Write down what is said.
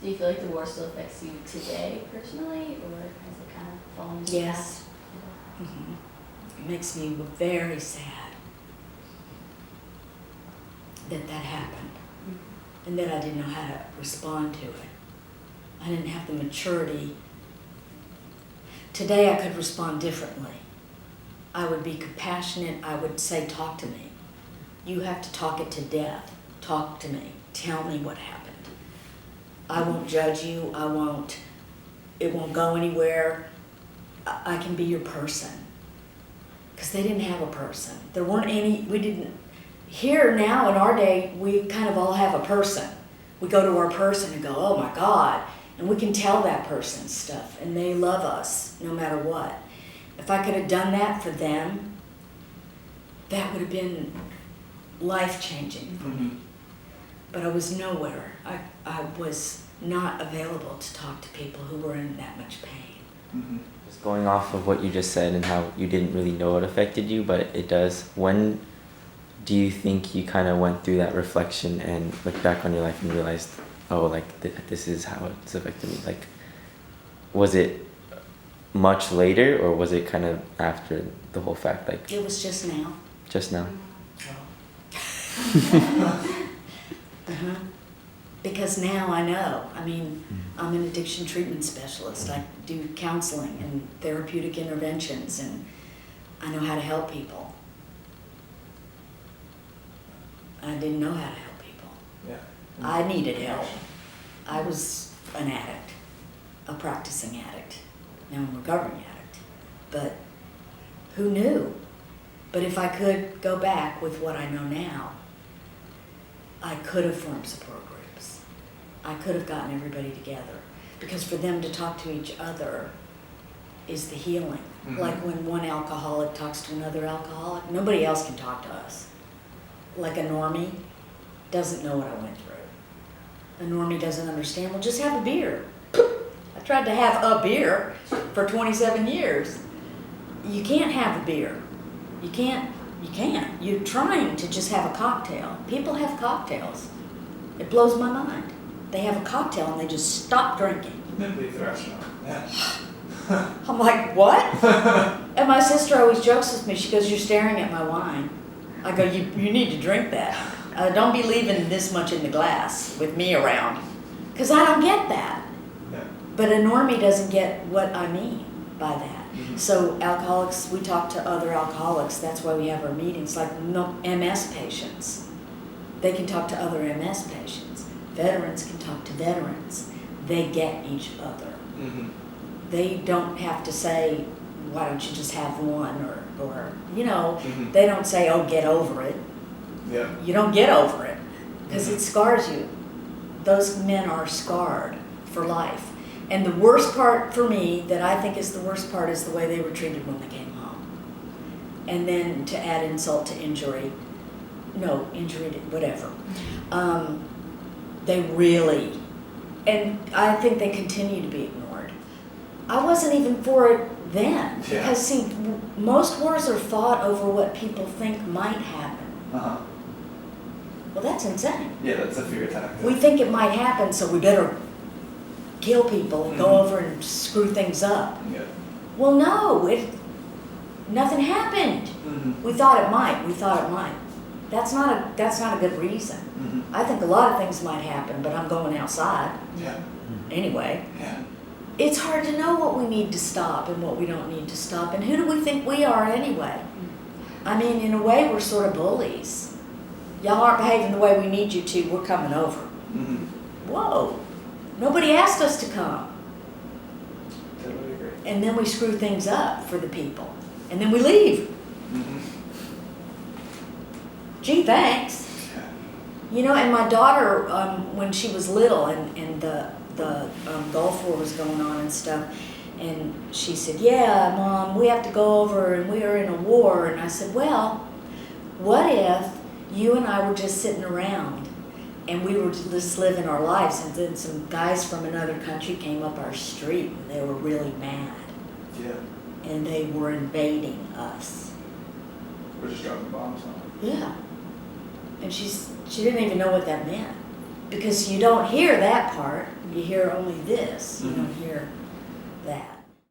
Do you feel like the war still affects you today personally, or has it kind of fallen into the Yes. past? It makes me very sad that happened and that I didn't know how to respond to it. I didn't have the maturity. Today I could respond differently. I would be compassionate. I would say, talk to me. You have to talk it to death. Talk to me. Tell me what happened. I won't judge you. It won't go anywhere. I can be your person. Because they didn't have a person. There weren't any, here now in our day, we kind of all have a person. We go to our person and go, oh my God. And we can tell that person stuff. And they love us no matter what. If I could have done that for them, that would have been life-changing for me. But I was nowhere. I was not available to talk to people who were in that much pain. Just going off of what you just said and how you didn't really know it affected you, but it does. When do you think you kind of went through that reflection and looked back on your life and realized, oh, like this is how it's affected me? Like, was it much later, or was it kind of after the whole fact? Like, It was just now. just now? Because now I know. I mean, I'm an addiction treatment specialist. I do counseling and therapeutic interventions, and I know how to help people. I didn't know how to help people. Yeah. I needed help. I was an addict, a practicing addict. Now I'm a recovering addict. But who knew? But if I could go back with what I know now, I could have formed support groups. I could have gotten everybody together. Because for them to talk to each other is the healing. Like when one alcoholic talks to another alcoholic, nobody else can talk to us. Like a normie doesn't know what I went through. A normie doesn't understand. Well, just have a beer. I tried to have a beer for 27 years. You can't have a beer. You can't. You're trying to just have a cocktail. People have cocktails. It blows my mind. They have a cocktail and they just stop drinking. Then leave the restaurant. Yeah. I'm like, what? And my sister always jokes with me. She goes, you're staring at my wine. I go, you need to drink that. Don't be leaving this much in the glass with me around. Because I don't get that. Yeah. But a normie doesn't get what I mean by that. So alcoholics, we talk to other alcoholics. That's why we have our meetings. Like MS patients, they can talk to other MS patients. Veterans can talk to veterans. They get each other. They don't have to say, why don't you just have one? Or they don't say, oh, get over it. Yeah. You don't get over it because it scars you. Those men are scarred for life. And the worst part for me, that I think is the worst part, is the way they were treated when they came home. And then to add insult to injury, whatever. They really, and I think they continue to be ignored. I wasn't even for it then. Yeah. Because see, most wars are fought over what people think might happen. Well, that's insane. Yeah, that's a fear tactic. We think it might happen, so we better kill people and go over and screw things up. Yeah. Well, no, nothing happened. We thought it might. That's not a good reason. I think a lot of things might happen, but I'm going outside Yeah. anyway. Yeah. It's hard to know what we need to stop and what we don't need to stop, and who do we think we are anyway? I mean, in a way, we're sort of bullies. Y'all aren't behaving the way we need you to, we're coming over. Whoa, nobody asked us to come. Totally agree. And then we screw things up for the people. And then we leave. Gee, thanks. And my daughter, when she was little and the Gulf War was going on and stuff, and she said, yeah, Mom, we have to go over and we are in a war. And I said, well, what if you and I were just sitting around and we were just living our lives, and then some guys from another country came up our street and they were really mad. Yeah. And they were invading us. We're just dropping bombs on them. Yeah. And she didn't even know what that meant. because you don't hear that part, you hear only this, you don't hear that.